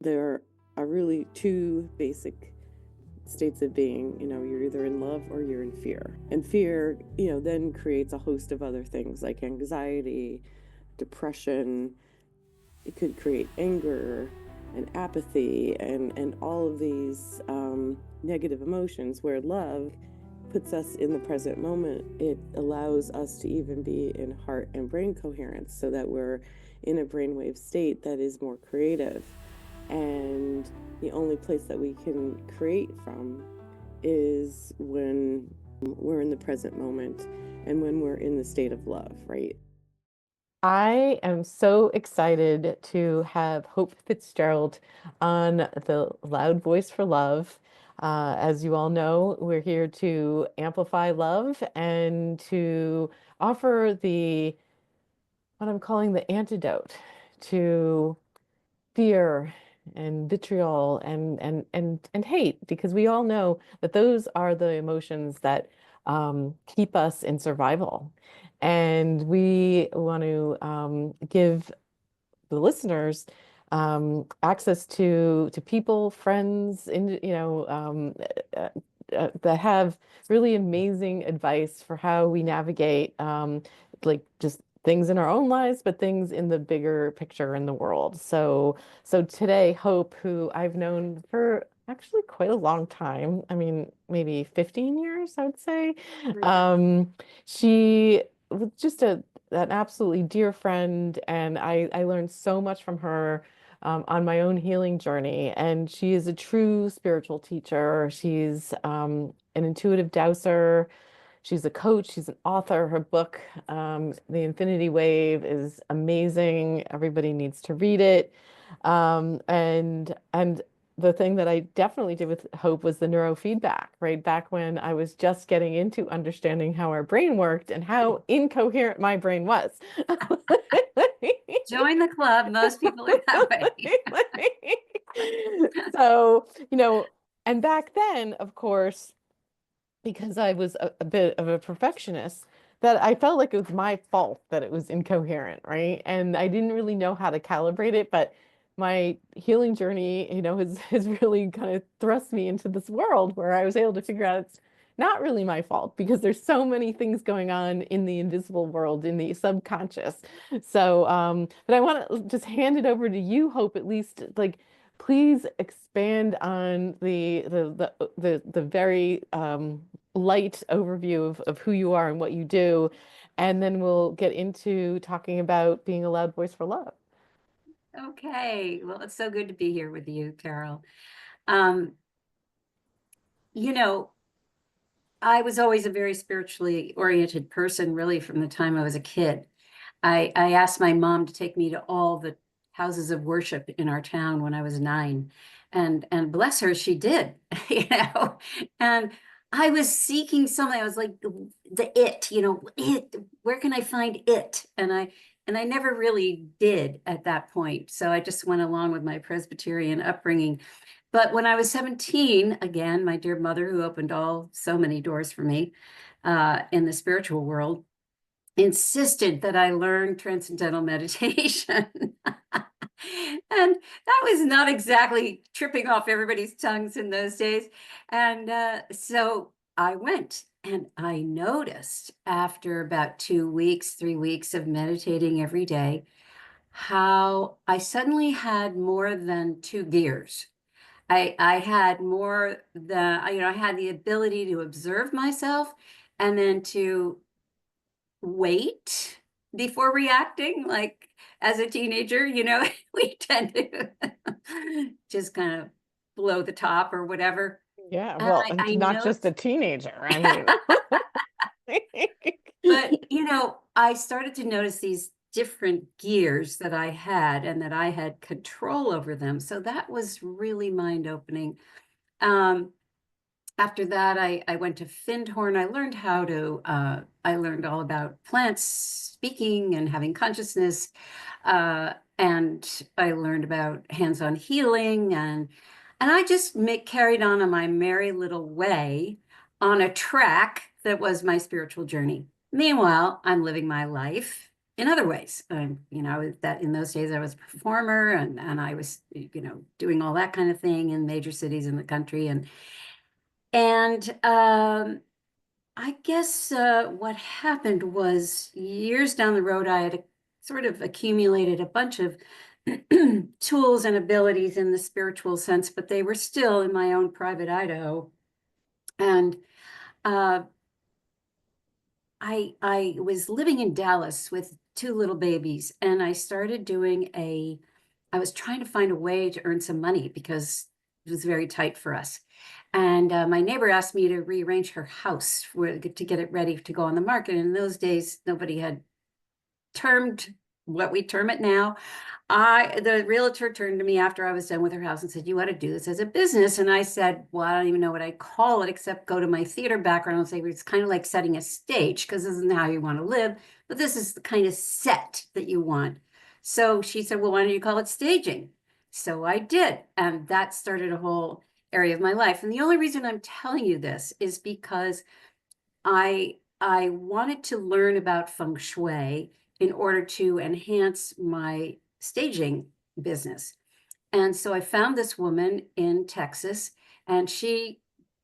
there are really two basic states of being. You're either in love or you're in fear. And fear, then creates a host of other things like anxiety, depression. It could create anger and apathy and all of these negative emotions, where love puts us in the present moment. It allows us to even be in heart and brain coherence so that we're in a brainwave state that is more creative. And the only place that we can create from is when we're in the present moment and when we're in the state of love, right? I am so excited to have Hope Fitzgerald on the Loud Voice for Love. As you all know, we're here to amplify love and to offer what I'm calling the antidote to fear and vitriol and hate, because we all know that those are the emotions that keep us in survival. And we want to give the listeners access to people, friends, that have really amazing advice for how we navigate like just things in our own lives, but things in the bigger picture in the world. So today, Hope, who I've known for actually quite a long time, I mean, maybe 15 years, I would say. Right. Um, she was just an absolutely dear friend, and I learned so much from her on my own healing journey. And she is a true spiritual teacher. She's an intuitive dowser. She's a coach. She's an author. Her book, The Infinity Wave, is amazing. Everybody needs to read it. And the thing that I definitely did with Hope was the neurofeedback, right? Back when I was just getting into understanding how our brain worked and how incoherent my brain was. Join the club. Most people are that way. So, and back then, of course, because I was a bit of a perfectionist, that I felt like it was my fault that it was incoherent, right? And I didn't really know how to calibrate it, but my healing journey, has really kind of thrust me into this world where I was able to figure out it's not really my fault, because there's so many things going on in the invisible world, in the subconscious. So, but I want to just hand it over to you, Hope, at least, like, please expand on the very light overview of who you are and what you do, and then we'll get into talking about being a loud voice for love. Okay. Well, it's so good to be here with you, Carol. Um, you know, I was always a very spiritually oriented person, really, from the time I was a kid. I asked my mom to take me to all the houses of worship in our town when I was 9. And bless her, she did, you know. And I was seeking something. I was like the it, it, where can I find it? And I never really did at that point. So I just went along with my Presbyterian upbringing. But when I was 17, again, my dear mother, who opened so many doors for me in the spiritual world, insisted that I learn transcendental meditation. And that was not exactly tripping off everybody's tongues in those days. And so I went, and I noticed after about 2 weeks, 3 weeks of meditating every day, how I suddenly had more than two gears. I had more I had the ability to observe myself and then to wait before reacting. Like, as a teenager, we tend to just kind of blow the top or whatever. Yeah, And well, I not know, just a teenager. I mean, but I started to notice these different gears that I had and that I had control over them. So that was really mind opening. Um, After that, I went to Findhorn. I learned all about plants speaking and having consciousness. And I learned about hands-on healing, and I just carried on my merry little way on a track that was my spiritual journey. Meanwhile, I'm living my life in other ways. That in those days I was a performer, and I was, doing all that kind of thing in major cities in the country. And I guess what happened was years down the road, I had sort of accumulated a bunch of tools and abilities in the spiritual sense, but they were still in my own private Idaho. And I was living in Dallas with two little babies, and I started I was trying to find a way to earn some money because it was very tight for us. And my neighbor asked me to rearrange her house to get it ready to go on the market. And in those days, nobody had termed what we term it now. The realtor turned to me after I was done with her house and said, "You want to do this as a business?" And I said, "Well, I don't even know what I call it, except go to my theater background and say it's kind of like setting a stage, because this isn't how you want to live, but this is the kind of set that you want." So she said, "Well, why don't you call it staging?" So I did. And that started a whole area of my life. And the only reason I'm telling you this is because I wanted to learn about feng shui in order to enhance my staging business. And so I found this woman in Texas, and she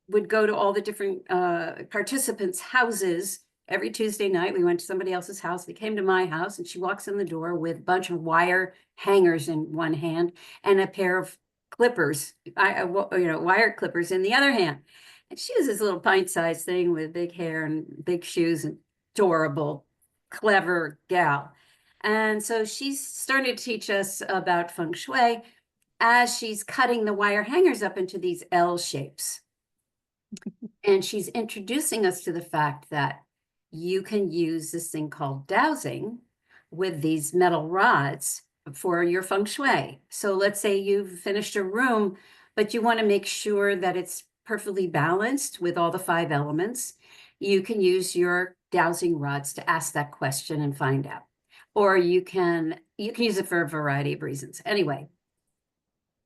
would go to all the different participants' houses every Tuesday night. We went to somebody else's house. They came to my house, and she walks in the door with a bunch of wire hangers in one hand and a pair of clippers, wire clippers in the other hand. And she was this little pint-sized thing with big hair and big shoes, and adorable, clever gal. And so she started to teach us about feng shui as she's cutting the wire hangers up into these L shapes. And she's introducing us to the fact that you can use this thing called dowsing with these metal rods for your feng shui. So let's say you've finished a room, but you want to make sure that it's perfectly balanced with all the 5 elements. You can use your dowsing rods to ask that question and find out. Or you can use it for a variety of reasons. Anyway,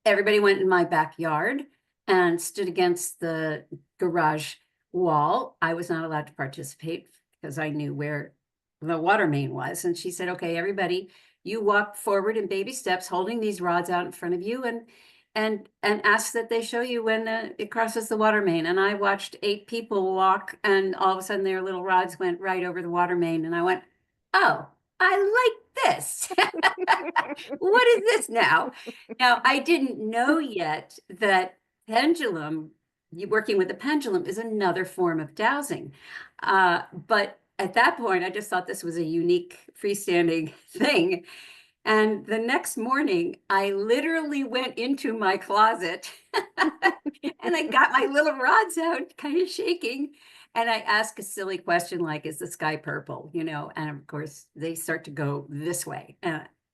everybody went in my backyard and stood against the garage wall. I was not allowed to participate because I knew where the water main was. And she said, "Okay, everybody, you walk forward in baby steps, holding these rods out in front of you, and ask that they show you when it crosses the water main." And I watched 8 people walk, and all of a sudden their little rods went right over the water main. And I went, "Oh, I like this." What is this now? Now, I didn't know yet that working with the pendulum is another form of dowsing. But at that point, I just thought this was a unique freestanding thing. And the next morning, I literally went into my closet and I got my little rods out, kind of shaking. And I asked a silly question like, "Is the sky purple?" And of course, they start to go this way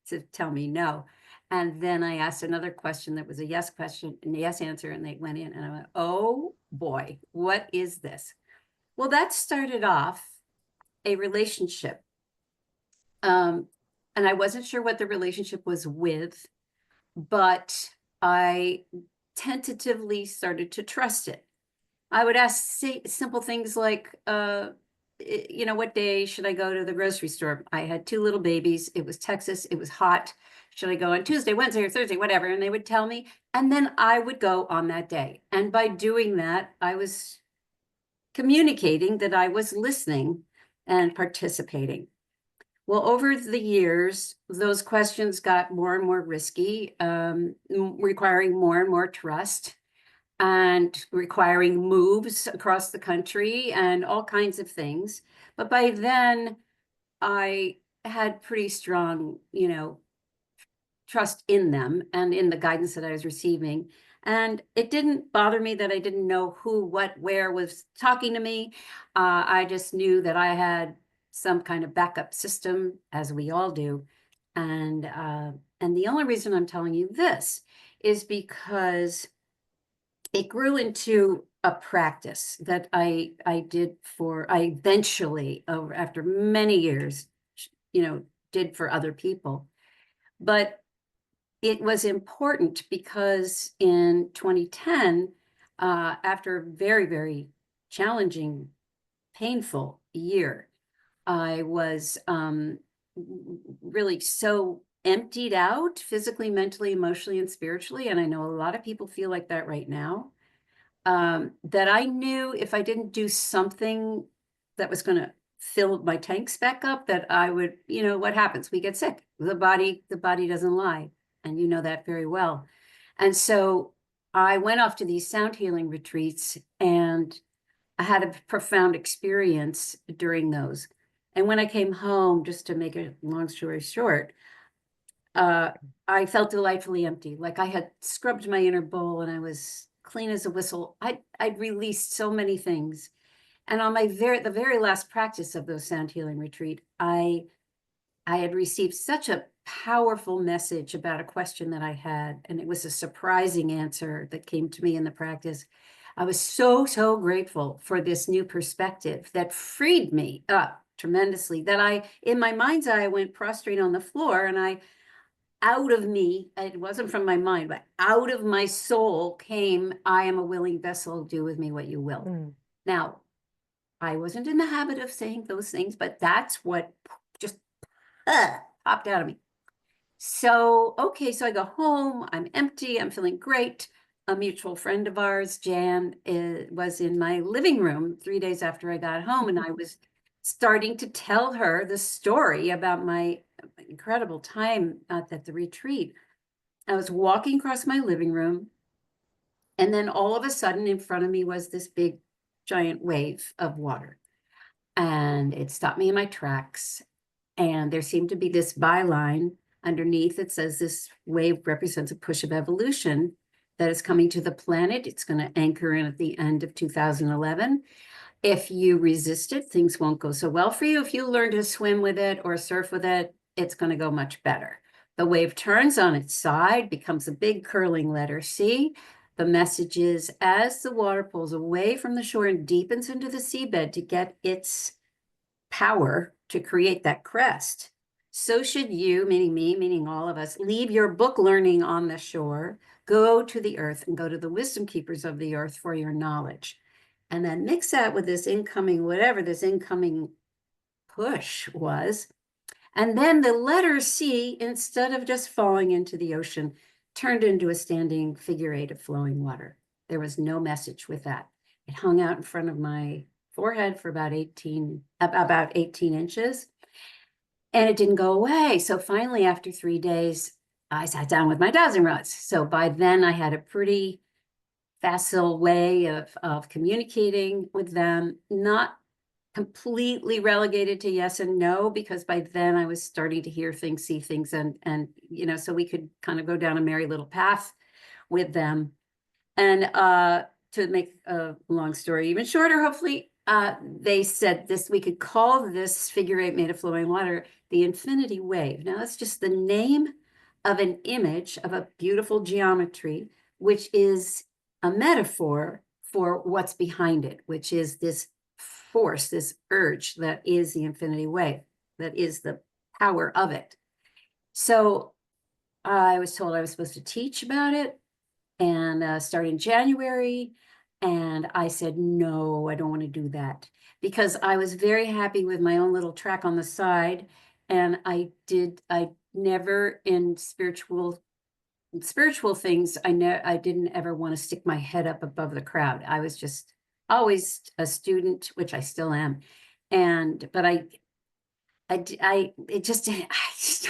to tell me no. And then I asked another question that was a yes question and a yes answer, and they went in, and I went, "Oh boy, what is this?" Well, that started off a relationship. And I wasn't sure what the relationship was with, but I tentatively started to trust it. I would ask simple things like, what day should I go to the grocery store? I had 2 little babies. It was Texas. It was hot. Should I go on Tuesday, Wednesday, or Thursday, whatever? And they would tell me, and then I would go on that day. And by doing that, I was communicating that I was listening and participating. Well, over the years, those questions got more and more risky, requiring more and more trust, and requiring moves across the country and all kinds of things. But by then, I had pretty strong, trust in them and in the guidance that I was receiving. And it didn't bother me that I didn't know who, what, where was talking to me. I just knew that I had some kind of backup system, as we all do. And the only reason I'm telling you this is because it grew into a practice that I eventually, after many years, did for other people. But it was important because in 2010, after a very, very challenging, painful year, I was really so emptied out physically, mentally, emotionally, and spiritually. And I know a lot of people feel like that right now. That I knew if I didn't do something that was going to fill my tanks back up, that I would, what happens? We get sick. The body doesn't lie. And you know that very well. And so I went off to these sound healing retreats, and I had a profound experience during those. And when I came home, just to make a long story short, I felt delightfully empty. Like I had scrubbed my inner bowl and I was clean as a whistle. I'd released so many things. And on the very last practice of those sound healing retreat, I had received such a powerful message about a question that I had, and it was a surprising answer that came to me in the practice. I was so grateful for this new perspective that freed me up tremendously, that in my mind's eye, I went prostrate on the floor, and out of me, it wasn't from my mind, but out of my soul came, I am a willing vessel, do with me what you will. Mm. Now, I wasn't in the habit of saying those things, but that's what just popped out of me. So, okay, so I go home, I'm empty, I'm feeling great. A mutual friend of ours, Jan, was in my living room 3 days after I got home, and I was starting to tell her the story about my incredible time at the retreat. I was walking across my living room, and then all of a sudden in front of me was this big, giant wave of water. And it stopped me in my tracks. And there seemed to be this byline underneath that says this wave represents a push of evolution that is coming to the planet. It's going to anchor in at the end of 2011. If you resist it, things won't go so well for you. If you learn to swim with it or surf with it, it's going to go much better. The wave turns on its side, becomes a big curling letter C. The message is, as the water pulls away from the shore and deepens into the seabed to get its power to create that crest, so should you, meaning me, meaning all of us, leave your book learning on the shore, go to the earth and go to the wisdom keepers of the earth for your knowledge. And then mix that with this incoming, whatever this incoming push was. And then the letter C, instead of just falling into the ocean, turned into a standing figure eight of flowing water. There was no message with that. It hung out in front of my forehead for about 18 inches, and it didn't go away. So finally, after 3 days, I sat down with my dowsing rods. So by then I had a pretty facile way of communicating with them, not completely relegated to yes and no, because by then I was starting to hear things, see things, and so we could kind of go down a merry little path with them. And to make a long story even shorter, hopefully, they said we could call this figure eight made of flowing water the infinity wave. Now, that's just the name of an image of a beautiful geometry, which is a metaphor for what's behind it, which is this force, this urge that is the infinity wave, that is the power of it. So I was told I was supposed to teach about it and start in January. And I said, no, I don't want to do that, because I was very happy with my own little track on the side. And I never in spiritual things, I didn't ever want to stick my head up above the crowd. I was just always a student, which I still am. But I just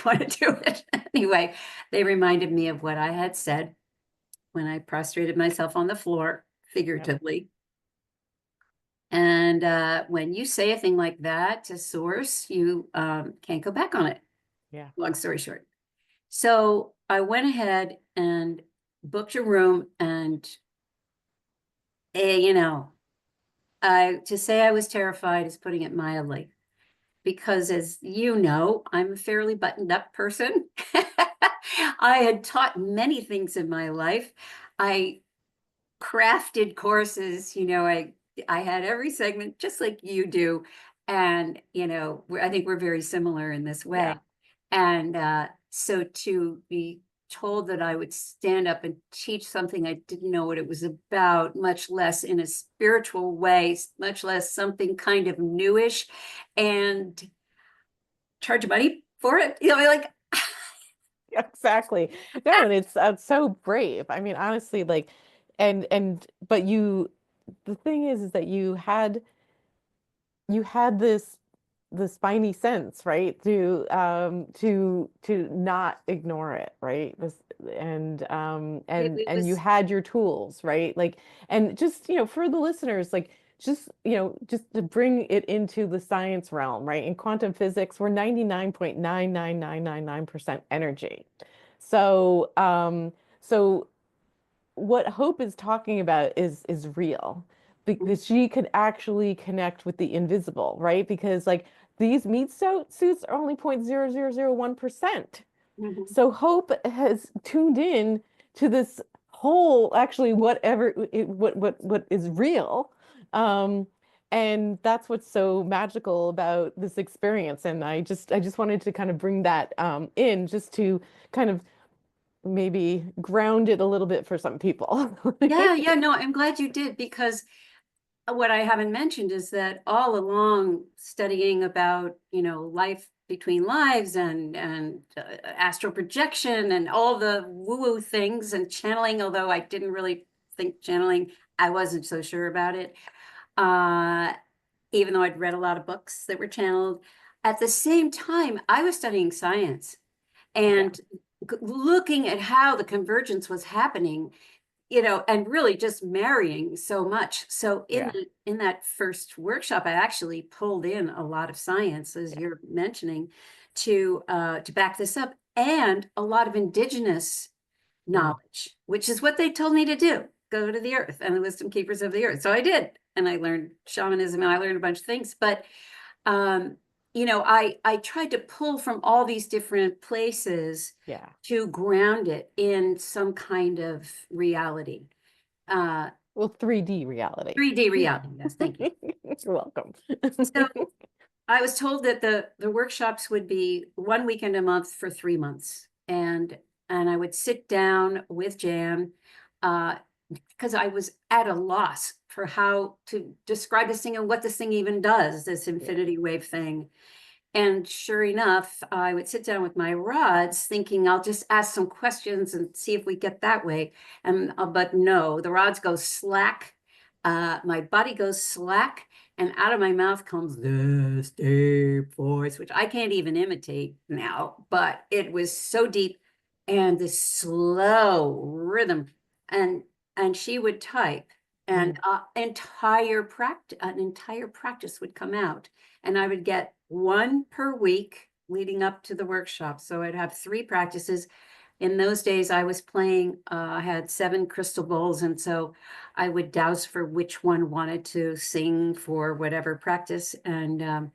want to do it anyway. They reminded me of what I had said when I prostrated myself on the floor, figuratively. Yep. And when you say a thing like that to source, you can't go back on it. Yeah. Long story short. So I went ahead and booked a room, and to say I was terrified is putting it mildly, because as you know, I'm a fairly buttoned up person. I had taught many things in my life. I crafted courses, I had every segment just like you do. And, I think we're very similar in this way. Yeah. And so to be told that I would stand up and teach something I didn't know what it was about, much less in a spiritual way, much less something kind of newish, and charge money for it. You know, like, Exactly. No, and it's so brave. I mean, honestly, like, but the thing is that you had the spiny sense, right? To not ignore it, right? This and you was, had your tools, right? Like, and just, for the listeners, like, just to bring it into the science realm, right? In quantum physics, we're 99.99999% energy. So what Hope is talking about is real, because she could actually connect with the invisible, right? Because, like, these meat suits are only 0.0001%. mhm. So Hope has tuned in to this whole, actually, whatever what is real. Um, and that's what's so magical about this experience. And I just wanted to kind of bring that in, just to kind of maybe ground it a little bit for some people. Yeah, yeah, no, I'm glad you did, because what I haven't mentioned is that all along studying about, life between lives and astral projection and all the woo-woo things and channeling, although I didn't really think channeling, I wasn't so sure about it. Uh, Even though I'd read a lot of books that were channeled. At the same time, I was studying science Yeah, and looking at how the convergence was happening, and really just marrying so much. So yeah, in that first workshop, I actually pulled in a lot of science, as yeah, you're mentioning, to back this up, and a lot of indigenous mm, knowledge, which is what they told me to do. Go to the earth and the wisdom keepers of the earth. So I did, and I learned shamanism, and I learned a bunch of things. But um, I tried to pull from all these different places yeah. to ground it in some kind of reality. Uh, Well, 3D reality. 3D reality. Yes, thank you. You're welcome. So I was told that the workshops would be one weekend a month for 3 months, and I would sit down with Jan, because I was at a loss for how to describe this thing and what this thing even does, this Yeah, infinity wave thing. And sure enough, I would sit down with my rods thinking I'll just ask some questions and see if we get that way. And but no, the rods go slack. My body goes slack, and out of my mouth comes this deep voice, which I can't even imitate now, but it was so deep, and this slow rhythm. And she would type, and mm, an entire practice would come out, and I would get one per week leading up to the workshop. So I'd have 3 practices. In those days, I was playing, I had 7 crystal bowls. And so I would douse for which one wanted to sing for whatever practice. And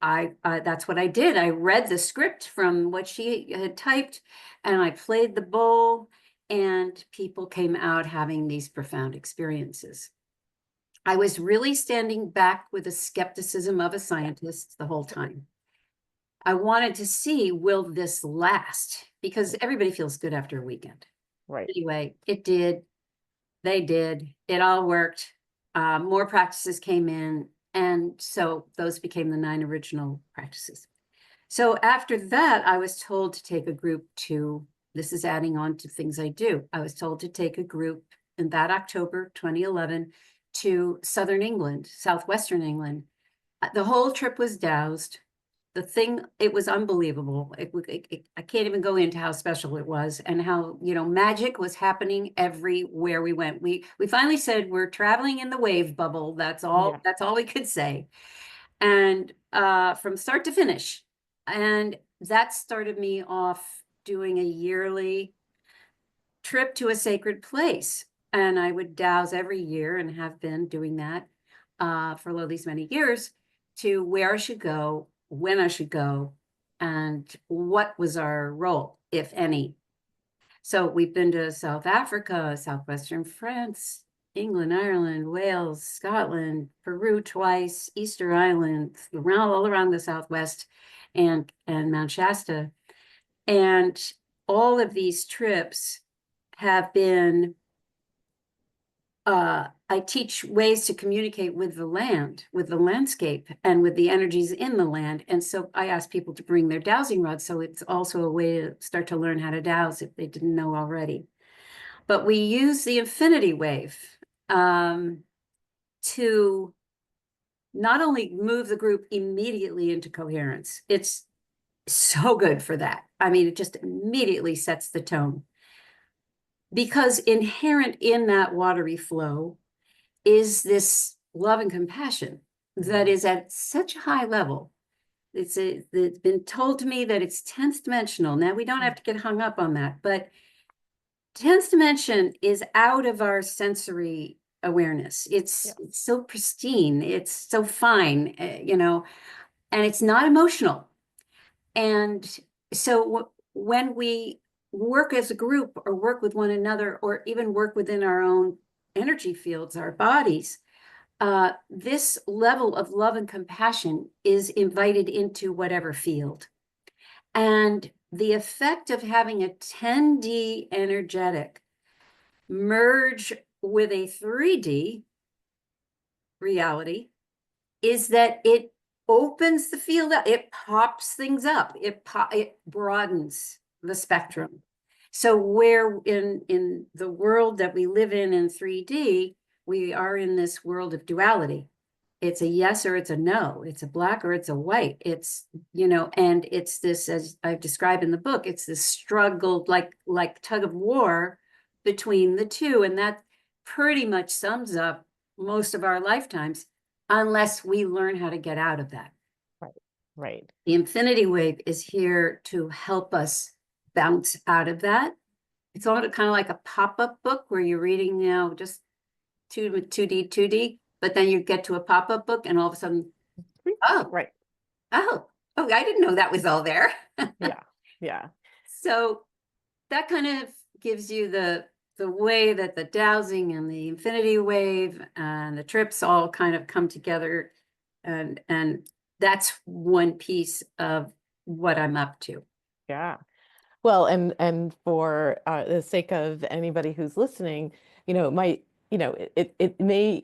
that's what I did. I read the script from what she had typed, and I played the bowl, and people came out having these profound experiences. I was really standing back with the skepticism of a yeah, scientist the whole time. I wanted to see, will this last? Because everybody feels good after a weekend. right. Anyway, it did. They did. It all worked. More practices came in. And so those became the 9 original practices. So after that, I was told to take a group to, this is adding on to things I do. I was told to take a group in that October 2011 to Southern England, Southwestern England. The whole trip was doused. The thing, it was unbelievable. I can't even go into how special it was, and how, magic was happening everywhere we went. We finally said we're traveling in the wave bubble. Yeah. That's all we could say. And from start to finish. And that started me off doing a yearly trip to a sacred place. And I would douse every year, and have been doing that for all these many years, to where I should go, when I should go, and what was our role, if any. So we've been to South Africa, Southwestern France, England, Ireland, Wales, Scotland, Peru twice, Easter Island, all around the Southwest, and Mount Shasta. And all of these trips have been I teach ways to communicate with the land, with the landscape, and with the energies in the land. And so I ask people to bring their dowsing rods. So it's also a way to start to learn how to dowse if they didn't know already. But we use the infinity wave to not only move the group immediately into coherence, it's so good for that. I mean, it just immediately sets the tone. Because inherent in that watery flow is this love and compassion that is at such a high level. It's been told to me that it's 10th dimensional. Now, we don't have to get hung up on that, but 10th dimension is out of our sensory awareness. It's so pristine, it's so fine, and it's not emotional. And so when we work as a group or work with one another or even work within our own energy fields, our bodies, this level of love and compassion is invited into whatever field. And the effect of having a 10D energetic merge with a 3D reality is that it opens the field up, it pops things up, it broadens the spectrum. So where in the world that we live in 3D, we are in this world of duality. It's a yes or it's a no. It's a black or it's a white. It's, and it's this, as I've described in the book, it's this struggle, like tug of war between the two. And that pretty much sums up most of our lifetimes, unless we learn how to get out of that. Right. The infinity wave is here to help us bounce out of that. It's all kind of like a pop-up book where you're reading just 2D, but then you get to a pop-up book and all of a sudden, right. Oh, I didn't know that was all there. Yeah. So that kind of gives you the way that the dowsing and the infinity wave and the trips all kind of come together, and that's one piece of what I'm up to. Yeah. Well, and for the sake of anybody who's listening, it might, it may,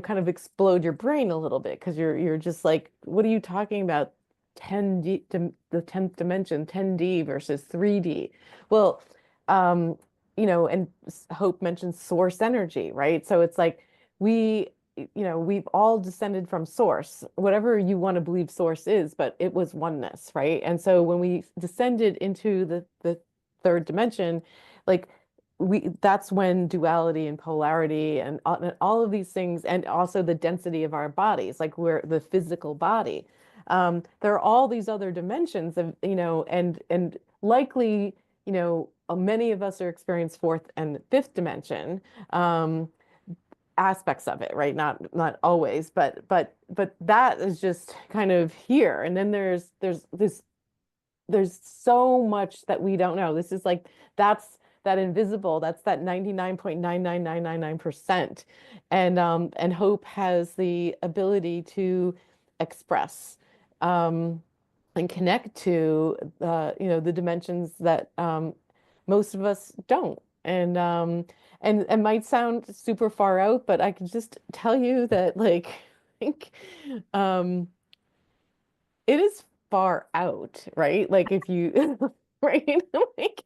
kind of explode your brain a little bit because you're just like, what are you talking about? 10D, the 10th dimension, 10D versus 3D. Well, and Hope mentioned source energy, right? So it's like we've all descended from source, whatever you want to believe source is, but it was oneness, right? And so when we descended into the third dimension, like that's when duality and polarity and all of these things, and also the density of our bodies, like we're the physical body. There are all these other dimensions of, and likely, many of us are experiencing fourth and fifth dimension. Aspects of it, right? Not always, but that is just kind of here. And then there's so much that we don't know. This is like that's that invisible, that's that 99.99999%. And Hope has the ability to express and connect to the dimensions that most of us don't. And it might sound super far out, but I can just tell you that, like, I think it is far out, right? Like if you, right? Like,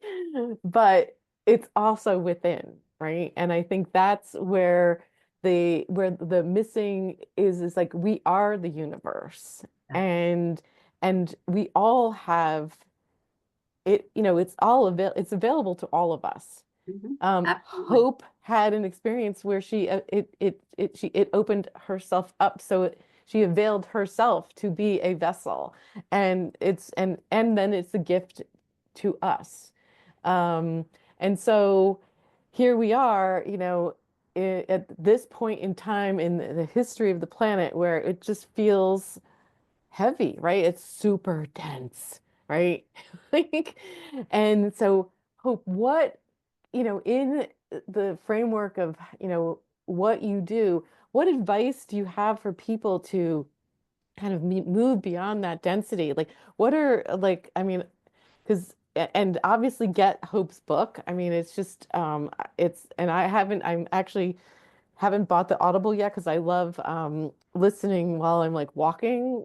but it's also within, right? And I think that's where the missing is like we are the universe, and we all have it, it's available to all of us. Hope had an experience where she opened herself up, so she availed herself to be a vessel, and then it's a gift to us. And so here we are, at this point in time in the history of the planet where it just feels heavy, right? It's super dense, right? Like, and so Hope, what, in the framework of, what you do, what advice do you have for people to kind of move beyond that density? Like, what are, like, I mean, because, and obviously get Hope's book. I mean, it's just, and I'm actually haven't bought the Audible yet because I love listening while I'm like walking.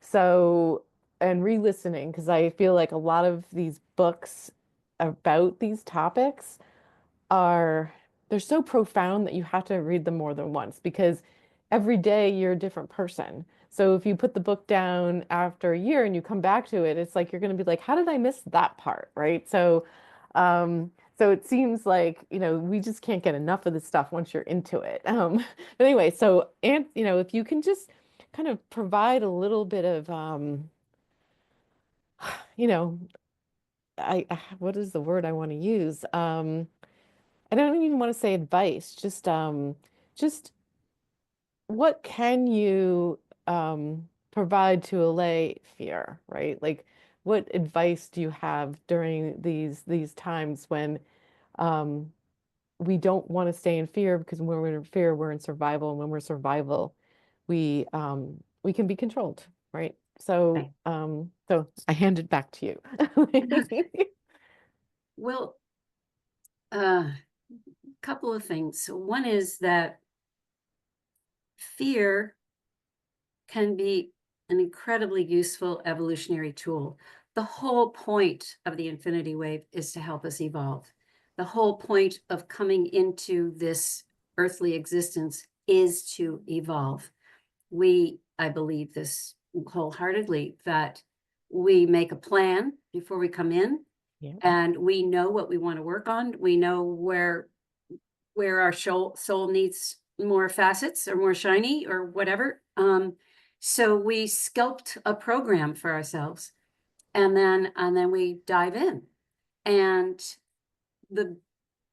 So and re-listening because I feel like a lot of these books about these topics are they're so profound that you have to read them more than once because every day you're a different person. So if you put the book down after a year and you come back to it, it's like you're going to be like, how did I miss that part, right? So it seems like, we just can't get enough of this stuff once you're into it. But anyway, so and if you can just kind of provide a little bit of you know, what is the word I want to use? I don't even want to say advice, just what can you provide to allay fear, right? Like what advice do you have during these times when um we don't want to stay in fear because when we're in fear, we're in survival, and when we're survival, we can be controlled, right? Right. So I hand it back to you. Well, a couple of things. One is that fear can be an incredibly useful evolutionary tool. The whole point of the infinity wave is to help us evolve. The whole point of coming into this earthly existence is to evolve. I believe this wholeheartedly, that we make a plan before we come in, Yeah. and we know what we want to work on. We know where our soul needs more facets or more shiny or whatever. So we sculpt a program for ourselves, and then we dive in. And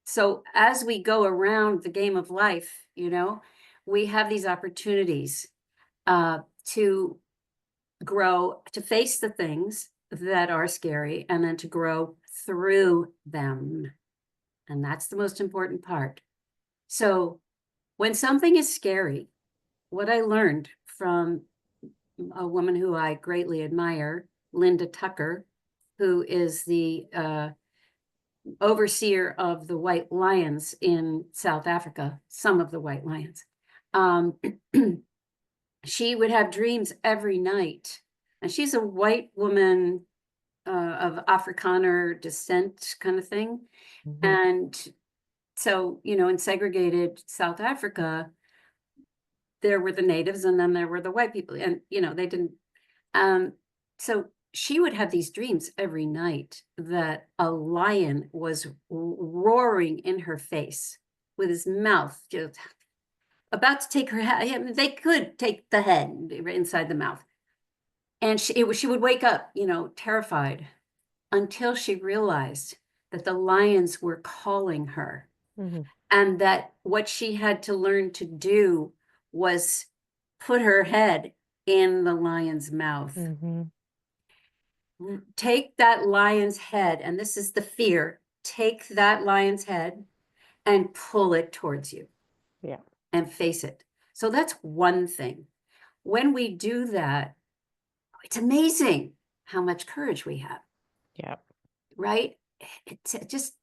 so as we go around the game of life, we have these opportunities to grow, to face the things that are scary, and then to grow through them. And that's the most important part. So when something is scary, what I learned from a woman who I greatly admire, Linda Tucker, who is the overseer of the white lions in South Africa, some of the white lions. She would have dreams every night. And she's a white woman of Afrikaner descent kind of thing. Mhm. And so, in segregated South Africa, there were the natives and then there were the white people. And, they didn't. So she would have these dreams every night that a lion was roaring in her face with his mouth just about to take her head. I mean, they could take the head inside the mouth. And she would wake up, terrified, until she realized that the lions were calling her, Mhm. and that what she had to learn to do was put her head in the lion's mouth. Mhm. Take that lion's head, and this is the fear. Take that lion's head and pull it towards you. Yeah. And face it. So that's one thing. When we do that, it's amazing how much courage we have. Yeah. Right? It's just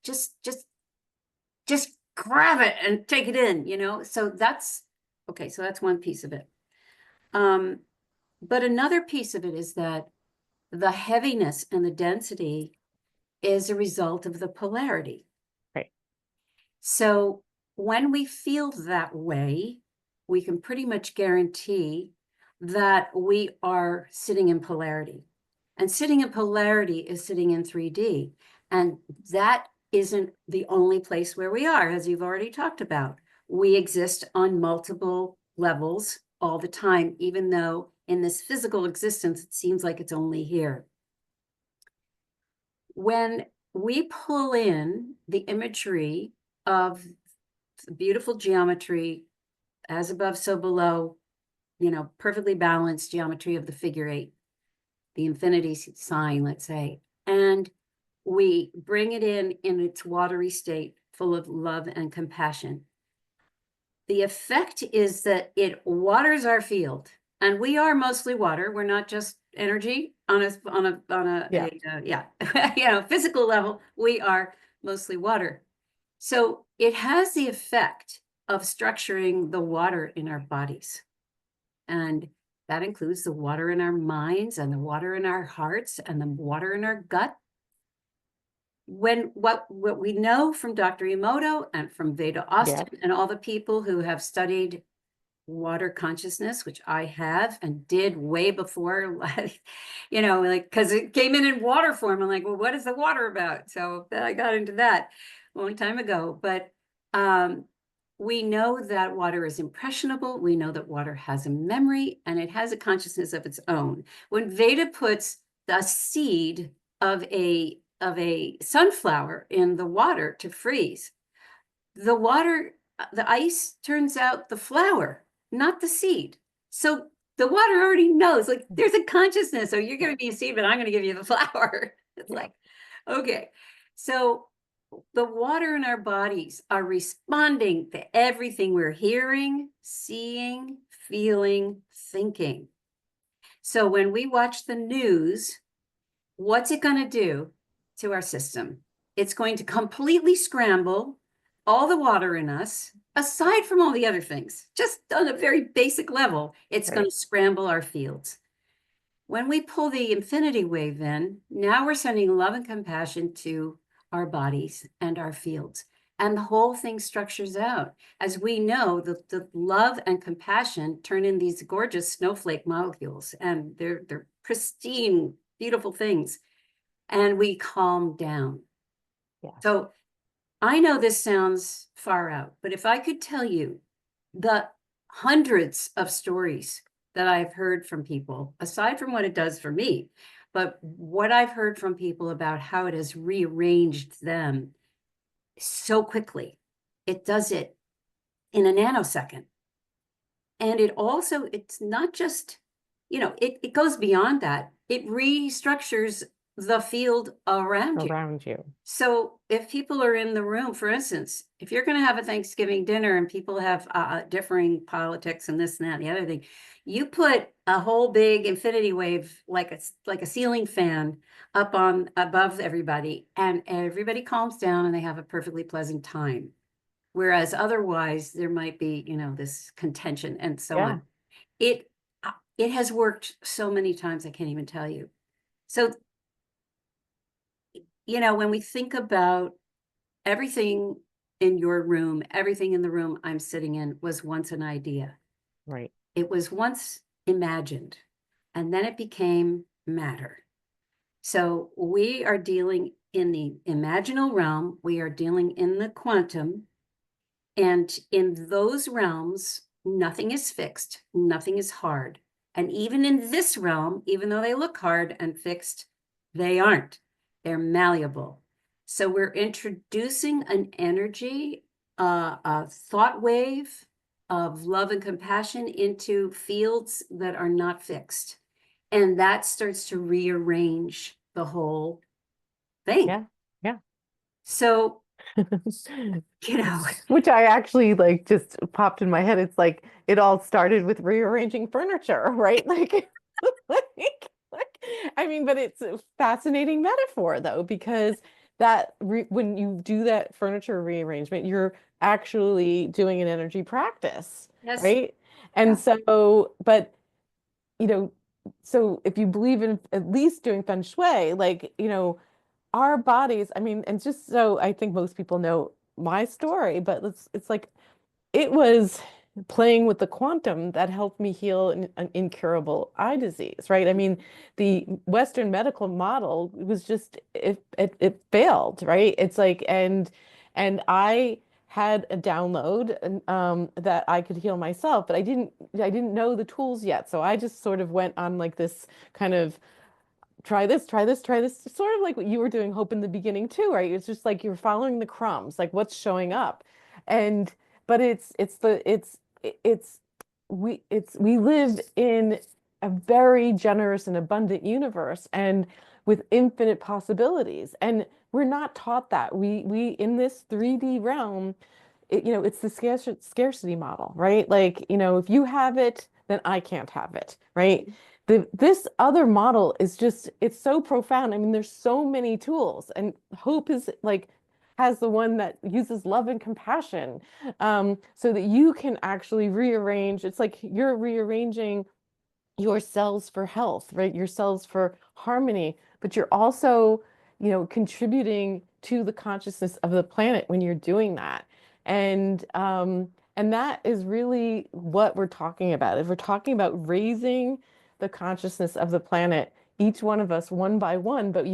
grab it and take it in. So that's okay. So that's one piece of it. But another piece of it is that the heaviness and the density is a result of the polarity. Right. So when we feel that way, we can pretty much guarantee that we are sitting in polarity. And sitting in polarity is sitting in 3D. And that isn't the only place where we are, as you've already talked about. We exist on multiple levels all the time, even though in this physical existence, it seems like it's only here. When we pull in the imagery of beautiful geometry, as above, so below, perfectly balanced geometry of the figure eight, the infinity sign, let's say, and we bring it in its watery state, full of love and compassion. The effect is that it waters our field, and we are mostly water. We're not just energy on a physical level. We are mostly water. So it has the effect of structuring the water in our bodies. And that includes the water in our minds and the water in our hearts and the water in our gut. When what we know from Dr. Emoto and from Veda Austin and all the people who have studied water consciousness, which I have and did way before, like, you know, like, because it came in water form. I'm like, well, what is the water about? So I got into that a long time ago. But we know that water is impressionable. We know that water has a memory and it has a consciousness of its own. When Veda puts the seed of a sunflower in the water to freeze, the water, the ice turns out the flower, not the seed. So the water already knows, like, there's a consciousness. So you're giving me a seed, but I'm going to give you the flower. It's like, okay. So the water in our bodies are responding to everything we're hearing, seeing, feeling, thinking. So when we watch the news, what's it going to do to our system? It's going to completely scramble all the water in us, aside from all the other things. Just on a very basic level, it's going to scramble our fields. When we pull the infinity wave in, now we're sending love and compassion to our bodies and our fields. And the whole thing structures out. As we know, the love and compassion turn in these gorgeous snowflake molecules, and they're pristine, beautiful things. And we calm down. So I know this sounds far out, but if I could tell you the hundreds of stories that I've heard from people, aside from what it does for me, but what I've heard from people about how it has rearranged them so quickly. It does it in a nanosecond. And it also, it's not just, you know, it goes beyond that. It restructures the field around you. So if people are in the room, for instance, if you're going to have a Thanksgiving dinner and people have differing politics and this and that and the other thing, you put a whole big infinity wave like a ceiling fan up on above everybody, and everybody calms down and they have a perfectly pleasant time. Whereas otherwise there might be, you know, this contention and so on. It has worked so many times I can't even tell you. So, you know, when we think about everything in your room, everything in the room I'm sitting in was once an idea. Right. It was once imagined, and then it became matter. So we are dealing in the imaginal realm. We are dealing in the quantum. And in those realms, nothing is fixed, nothing is hard. And even in this realm, even though they look hard and fixed, they aren't. They're malleable. So we're introducing an energy, a thought wave of love and compassion into fields that are not fixed. And that starts to rearrange the whole thing. Yeah. So, you know, which I actually like just popped in my head. It's like it all started with rearranging furniture, right? Like, I mean, but it's a fascinating metaphor though, because that when you do that furniture rearrangement, you're actually doing an energy practice, right? And so, but you know, so if you believe in at least doing feng shui, like, you know, our bodies, I mean, and just so I think most people know my story, but it's like it was playing with the quantum that helped me heal an incurable eye disease, right? I mean, the Western medical model was just it failed, right? It's like and I had a download that I could heal myself, but I didn't know the tools yet, so I just sort of went on like this kind of try this, try this, try this. Sort of like what you were doing, Hope, in the beginning too, right? It's just like you're following the crumbs, like what's showing up. And but we live in a very generous and abundant universe and with infinite possibilities. And we're not taught that. We in this 3D realm, you know, it's the scarcity model, right? Like, you know, if you have it, then I can't have it, right? This other model is just, it's so profound. I mean, there's so many tools, and Hope is like has the one that uses love and compassion, so that you can actually rearrange. It's like you're rearranging your cells for health, right? Your cells for harmony, but you're also, contributing to the consciousness of the planet when you're doing that. And that is really what we're talking about. If we're talking about raising the consciousness of the planet, each one of us one by one, but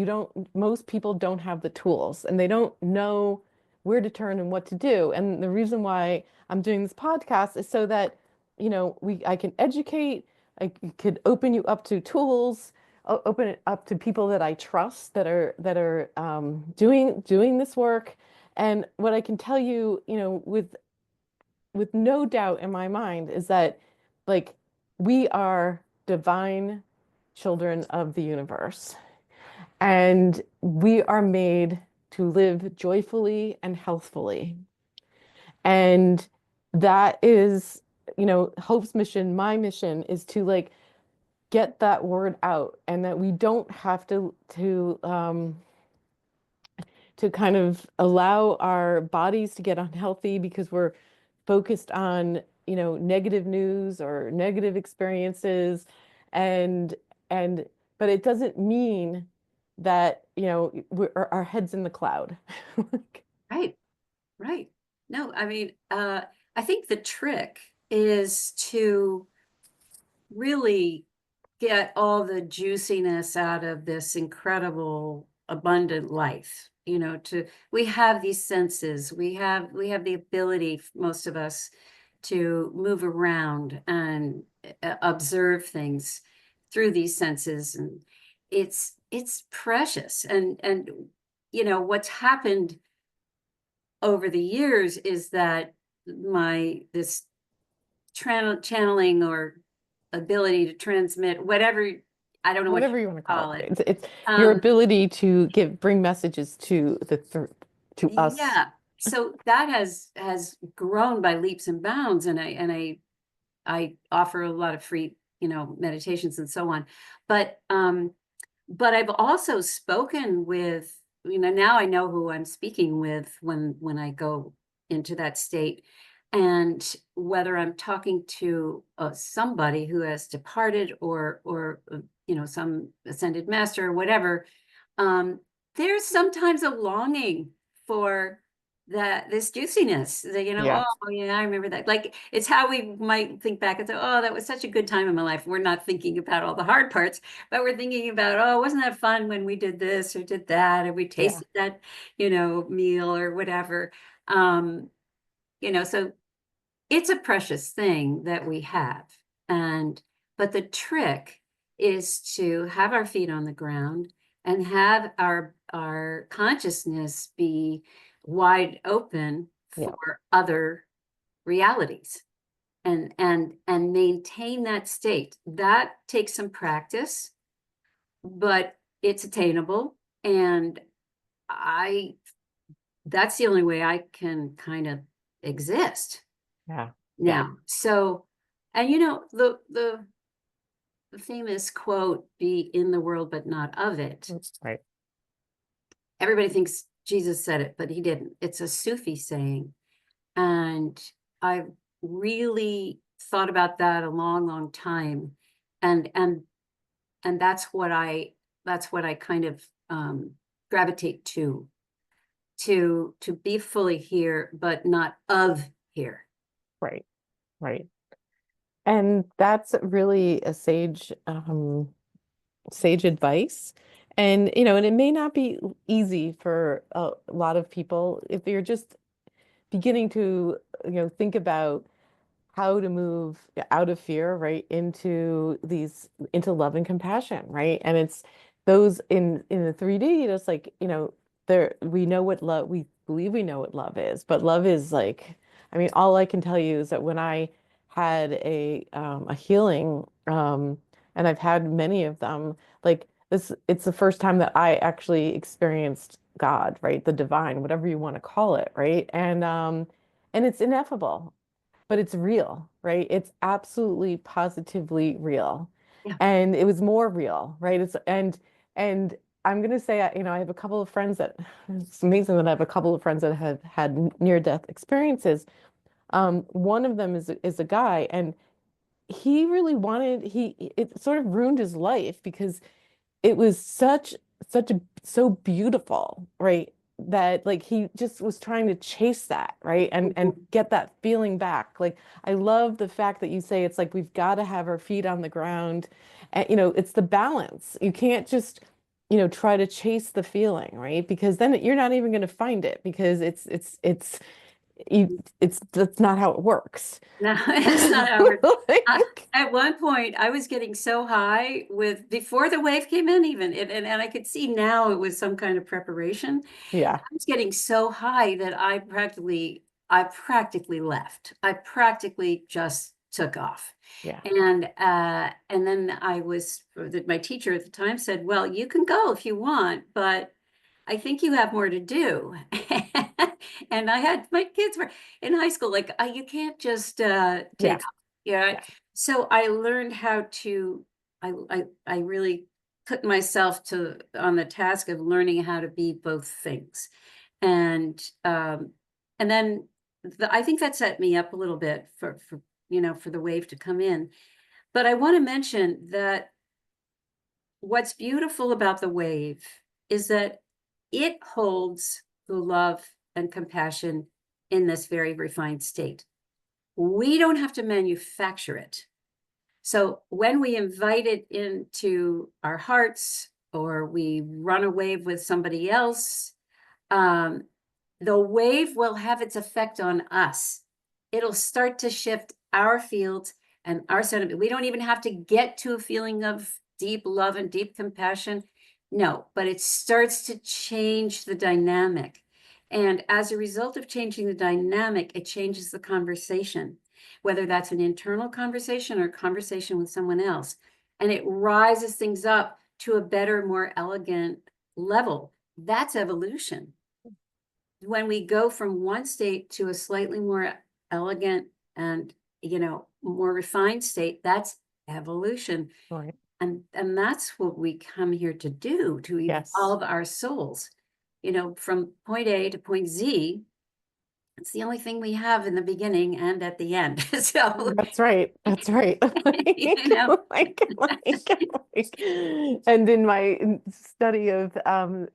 most people don't have the tools and they don't know where to turn and what to do. And the reason why I'm doing this podcast is so that, I can educate. I could open you up to tools, open it up to people that I trust that are doing this work. And what I can tell you, with no doubt in my mind is that, like, we are divine children of the universe, and we are made to live joyfully and healthfully. And that is, Hope's mission, my mission is to, like, get that word out, and that we don't have to kind of allow our bodies to get unhealthy because we're focused on, negative news or negative experiences. And and but it doesn't mean that, our head's in the cloud. Right, right. No, I mean, I think the trick is to really get all the juiciness out of this incredible abundant life. We have these senses, we have the ability, most of us, to move around and observe things through these senses, and it's precious. And what's happened over the years is that this channeling or ability to transmit whatever, I don't know what you Whatever you want to call call it. it. It's your Um, ability to bring messages to us. yeah. So that has grown by leaps and bounds, and I offer a lot of free, meditations and so on. But I've also spoken with, now I know who I'm speaking with when I go into that state, and whether I'm talking to somebody who has departed, or some ascended master or whatever, um, there's sometimes a longing for this juiciness, Yeah. oh yeah, I remember that. Like, it's how we might think back and say, oh, that was such a good time in my life. We're not thinking about all the hard parts, but we're thinking about, oh, wasn't that fun when we did this or did that, or we Yeah. tasted that, meal or whatever. So it's a precious thing that we have. But the trick is to have our feet on the ground and have our consciousness be wide open Yeah. for other realities, and maintain that state. That takes some practice, but it's attainable. And I that's the only way I can kind of exist Yeah. Yeah. now. So, and the famous quote, "Be in the world but not of it." Right. Everybody thinks Jesus said it, but he didn't. It's a Sufi saying. And I've really thought about that a long, long time. And that's what I kind of gravitate to be fully here, but not of here. Right. Right. And that's really a sage advice. And it may not be easy for a lot of people if you're just beginning to, think about how to move out of fear, right, into love and compassion, right? And it's those in the 3D, it's like, there we know what love, we believe we know what love is, but love is like, I mean, all I can tell you is that when I had a healing, and I've had many of them, like this, it's the first time that I actually experienced God, right? The divine, whatever you want to call it, right? And it's ineffable, but it's real, right? It's absolutely positively real. Yeah. And it was more real, right? And I'm going to say, you know, I have a couple of friends that, it's amazing that I have a couple of friends that have had near-death experiences. One of them is a guy, and he really wanted, it sort of ruined his life because it was so beautiful, right? That like he just was trying to chase that, right? And Mhm. get that feeling back. Like I love the fact that you say it's like we've got to have our feet on the ground. And you know, it's the balance. You can't just, you know, try to chase the feeling, right? Because then you're not even going to find it because that's not how it works. No, it's not our. Like, At one point, I was getting so high before the wave came in, even, and I could see now it was some kind of preparation. yeah, I was getting so high that I practically left. I practically just took off. yeah, And then my teacher at the time said, "Well, you can go if you want, but I think you have more to do." And my kids were in high school, like, you can't just yeah, take off. Yeah. yeah. So I learned how to, I really put myself on the task of learning how to be both things. And and then I think that set me up a little bit for the wave to come in. But I want to mention that what's beautiful about the wave is that it holds the love and compassion in this very refined state. We don't have to manufacture it. So when we invite it into our hearts or we run a wave with somebody else, um, the wave will have its effect on us. It'll start to shift our fields and our sentiment. We don't even have to get to a feeling of deep love and deep compassion. No, but it starts to change the dynamic. And as a result of changing the dynamic, it changes the conversation, whether that's an internal conversation or a conversation with someone else. And it rises things up to a better, more elegant level. That's evolution. When we go from one state to a slightly more elegant and more refined state, that's evolution. Right. And that's what we come here to do, to Yes. evolve our souls, from point A to point Z. It's the only thing we have in the beginning and at the end. So, That's right. That's right. you Like, know, like, and in my study of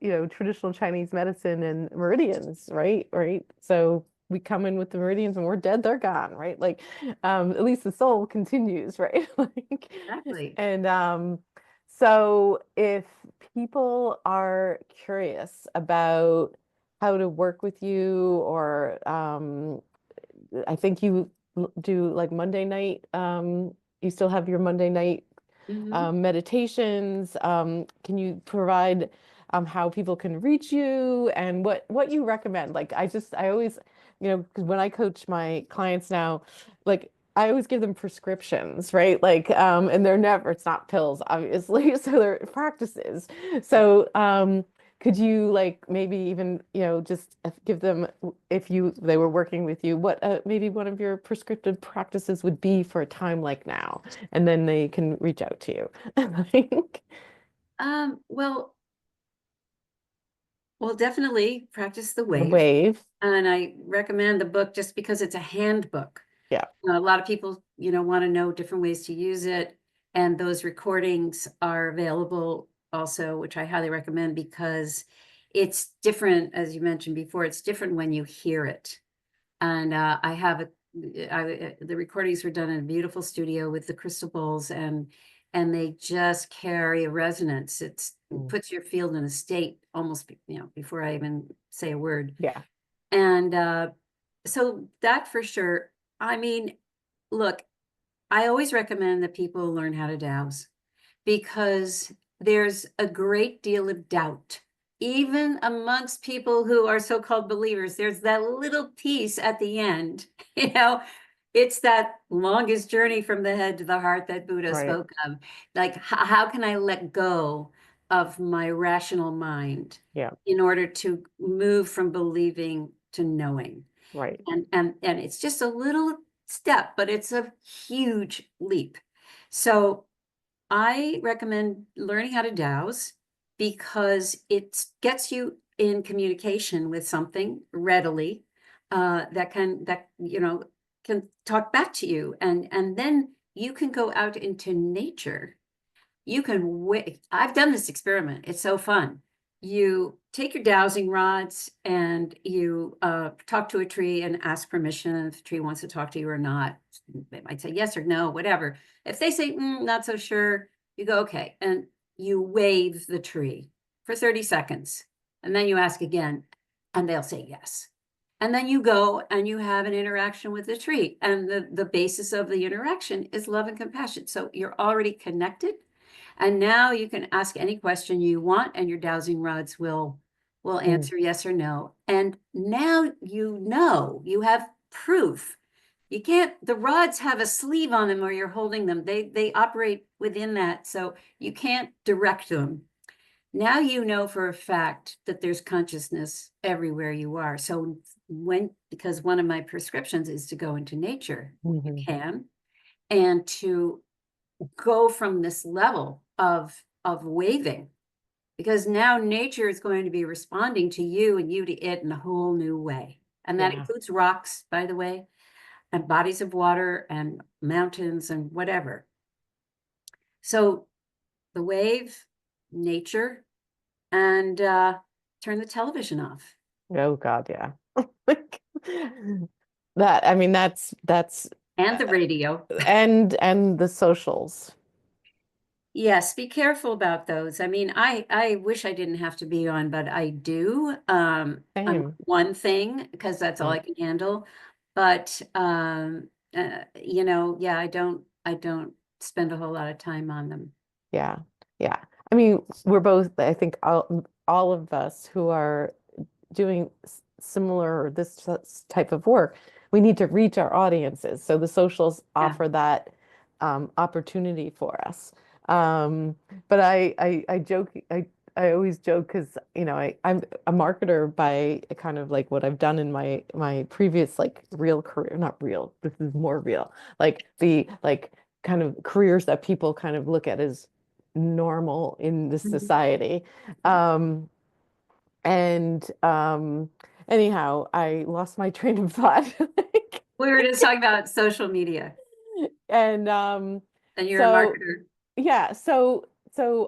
you know, traditional Chinese medicine and meridians, right? Right. So we come in with the meridians and we're dead, they're gone, right? Like, at least the soul continues, right? Like, exactly. and so if people are curious about how to work with you or I think you do like Monday night. You still have your Monday night Mhm. meditations. Can you provide how people can reach you and what you recommend? Like I always, you know, because when I coach my clients now, like I always give them prescriptions, right? Like, and it's not pills, obviously, so they're practices. So, could you like maybe even, you know, just give them, if they were working with you, what maybe one of your prescriptive practices would be for a time like now, and then they can reach out to you. Like, Um, well, well, definitely practice the the wave. wave. And I recommend the book just because it's a handbook. Yeah. A lot of people, want to know different ways to use it. And those recordings are available also, which I highly recommend because it's different, as you mentioned before, it's different when you hear it. And the recordings were done in a beautiful studio with the crystal bowls, and they just carry a resonance. It Mm. puts your field in a state almost, before I even say a word. Yeah. And so that for sure. I mean, look, I always recommend that people learn how to dowse because there's a great deal of doubt. Even amongst people who are so-called believers, there's that little piece at the end, you know, it's that longest journey from the head to the heart that Buddha Right. spoke of. Like, how can I let go of my rational mind Yeah. in order to move from believing to knowing? Right. And it's just a little step, but it's a huge leap. So I recommend learning how to dowse. because it gets you in communication with something readily, that can talk back to you, and then you can go out into nature. You can wait. I've done this experiment. It's so fun. You take your dowsing rods and you talk to a tree and ask permission if the tree wants to talk to you or not. They might say yes or no, whatever. If they say not so sure, you go okay, and you wave the tree for 30 seconds, and then you ask again, and they'll say yes. And then you go and you have an interaction with the tree, and the basis of the interaction is love and compassion. So you're already connected, and now you can ask any question you want, and your dowsing rods will answer yes or no. And now you have proof. You can't, the rods have a sleeve on them or you're holding them. They operate within that, so you can't direct them. Now you know for a fact that there's consciousness everywhere you are. So because one of my prescriptions is to go into nature, you can, and to go from this level of waving, because now nature is going to be responding to you and you to it in a whole new way. And that includes rocks, by the way, and bodies of water and mountains and whatever. So the wave, nature, and turn the television off. Oh God, yeah. That, I mean, that's And the radio. and the socials. Yes, be careful about those. I mean, I wish I didn't have to be on, but I do. On Same. one thing, because that's all I can handle. But yeah, I don't spend a whole lot of time on them. Yeah. Yeah. I mean, we're both, I think all of us who are doing similar or this type of work, we need to reach our audiences. So the socials offer that opportunity for us. But I joke, I always joke because, I'm a marketer by kind of like what I've done in my previous like real career, not real, this is more real, like the like kind of careers that people kind of look at as normal in this society. And anyhow, I lost my train of thought. We were just talking about social media, And and you're a so marketer. yeah, so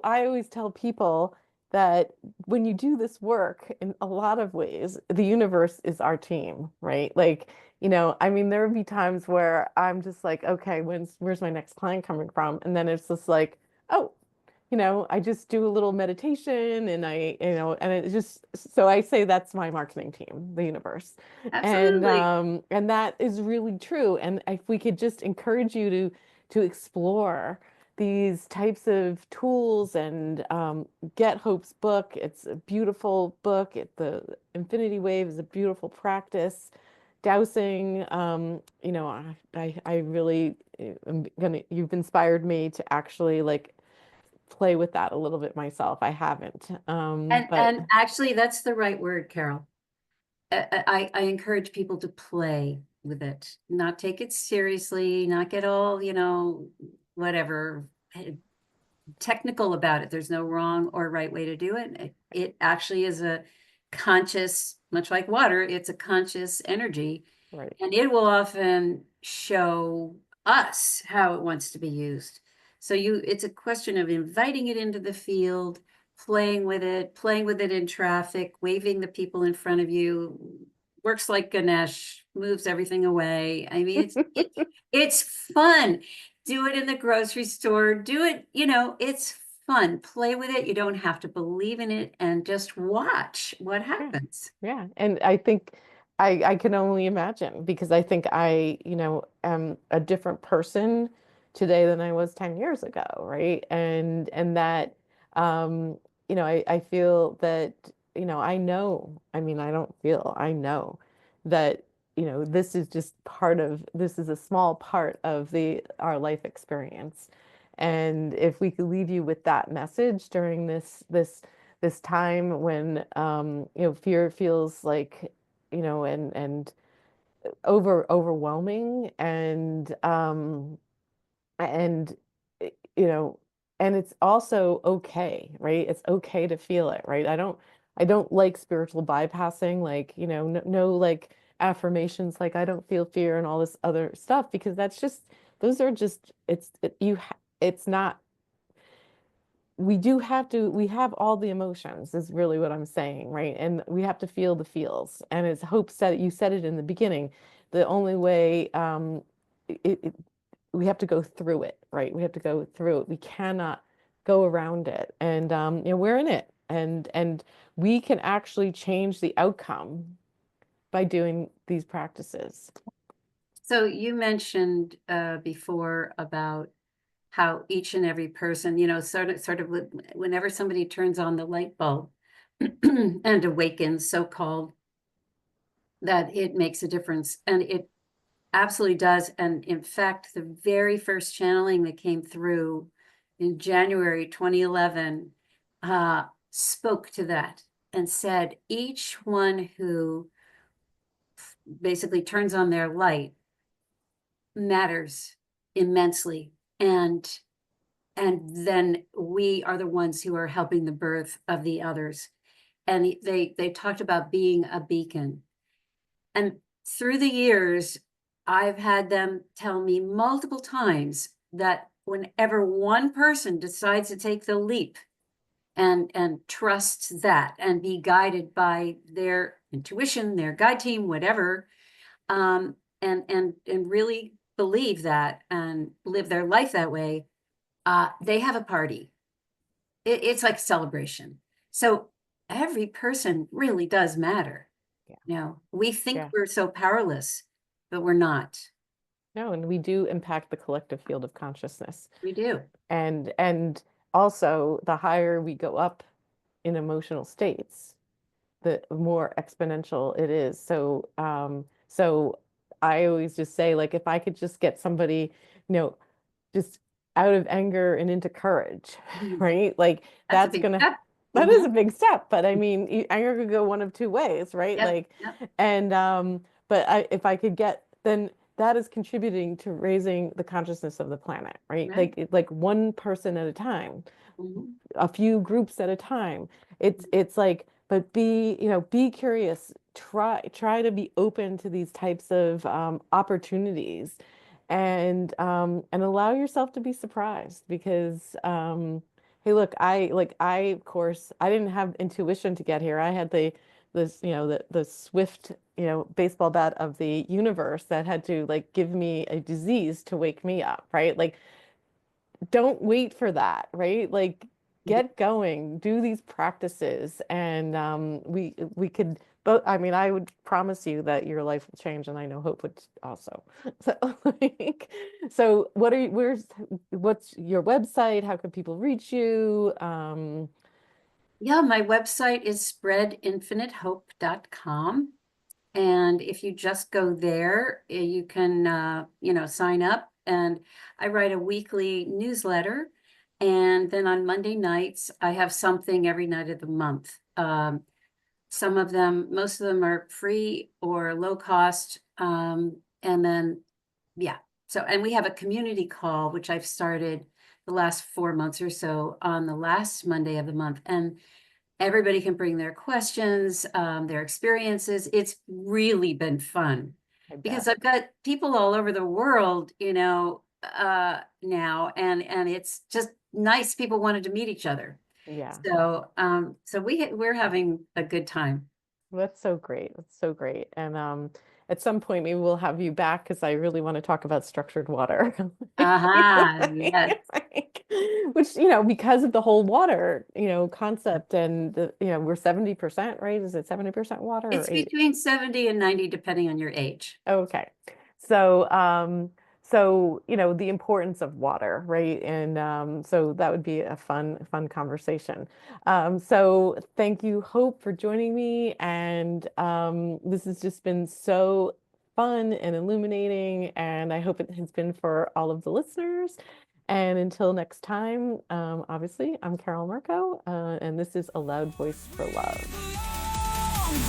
I always tell people that when you do this work, in a lot of ways, the universe is our team, right? Like, I mean, there would be times where I'm just like, okay, where's my next client coming from? And then it's just like, oh, I just do a little meditation and and it just, so I say that's my marketing team, the universe. Absolutely. And that is really true. And if we could just encourage you to explore these types of tools and get Hope's book. It's a beautiful book. The Infinity Wave is a beautiful practice. Dowsing, I really am you've inspired me to actually like play with that a little bit myself. I haven't. But And actually, that's the right word, Carol. I encourage people to play with it, not take it seriously, not get all, whatever technical about it. There's no wrong or right way to do it. It actually is a conscious, much like water, it's a conscious energy, right. and it will often show us how it wants to be used. So it's a question of inviting it into the field, playing with it in traffic, waving the people in front of you, works like Ganesh, moves everything away. I mean, it's fun. Do it in the grocery store. Do it, it's fun. Play with it. You don't have to believe in it, and just watch what Yeah. happens. Yeah. And I think I can only imagine because I think I, am a different person today than I was 10 years ago, right? And that I feel that, I mean, I don't feel, I know that, this is just this is a small part of our life experience. And if we could leave you with that message during this time when fear feels like and overwhelming and and you know and it's also okay, right? It's okay to feel it, right? I don't like spiritual bypassing, like, no like affirmations like I don't feel fear and all this other stuff, because that's just, those are just, it's not, we have all the emotions is really what I'm saying, right? And we have to feel the feels. And as Hope said, you said it in the beginning, the only way, we have to go through it, right? We have to go through it. We cannot go around it. And we're in it. And we can actually change the outcome by doing these practices. So you mentioned before about how each and every person, sort of whenever somebody turns on the light bulb and awakens, so-called, that it makes a difference. And it absolutely does. And in fact, the very first channeling that came through in January 2011 spoke to that and said, each one who basically turns on their light matters immensely. And then we are the ones who are helping the birth of the others. And they talked about being a beacon. And through the years, I've had them tell me multiple times that whenever one person decides to take the leap and trusts that and be guided by their intuition, their guide team, whatever, and really believe that and live their life that way, they have a party. It's like a celebration. So every person really does matter. Yeah. We think Yeah. we're so powerless, but we're not. No, and we do impact the collective field of consciousness. We do. And also, the higher we go up in emotional states, the more exponential it is. So so I always just say, like, if I could just get somebody, just out of anger and into courage, right? Like That's a big gonna step. that is a big step, but I mean, anger could go one of two ways, right? Yep, Like, yep. and but if I could get, then that is contributing to raising the consciousness of the planet, right? Right. Like one person at a time, Mhm. a few groups at a time. It's like, but be curious. Try to be open to these types of opportunities, and allow yourself to be surprised, because hey, look, I of course I didn't have intuition to get here. I had the swift, baseball bat of the universe that had to, like, give me a disease to wake me up, right? Like, don't wait for that, right? Like, get going, do these practices, and we could both. I mean, I would promise you that your life will change, and I know Hope would also. So, so what's your website? How can people reach you? Yeah, my website is spreadinfinitehope.com. And if you just go there, you can, sign up. And I write a weekly newsletter. And then on Monday nights, I have something every night of the month. Some of them, most of them are free or low cost. And then, yeah. So, and we have a community call, which I've started the last 4 months or so on the last Monday of the month. And everybody can bring their questions, their experiences. It's really been fun because I've got people all over the world, now, and it's just nice. People wanted to meet each other. Yeah. So, we're having a good time. That's so great. That's so great. And at some point, maybe we'll have you back, because I really want to talk about structured water. Yes. Which, because of the whole water, concept, and we're 70%, right? Is it 70% water? It's between 70 and 90, depending on your age. Okay. So, so, the importance of water, right? And so that would be a fun conversation. So thank you, Hope, for joining me. And this has just been so fun and illuminating, and I hope it has been for all of the listeners. And until next time, obviously, I'm Carol Marco, and this is A Loud Voice for Love.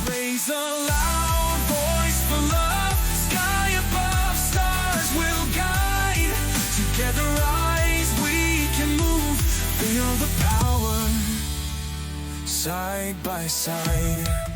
Raise a loud voice for love. Sky above, stars will guide. Together rise, we can move. side by side.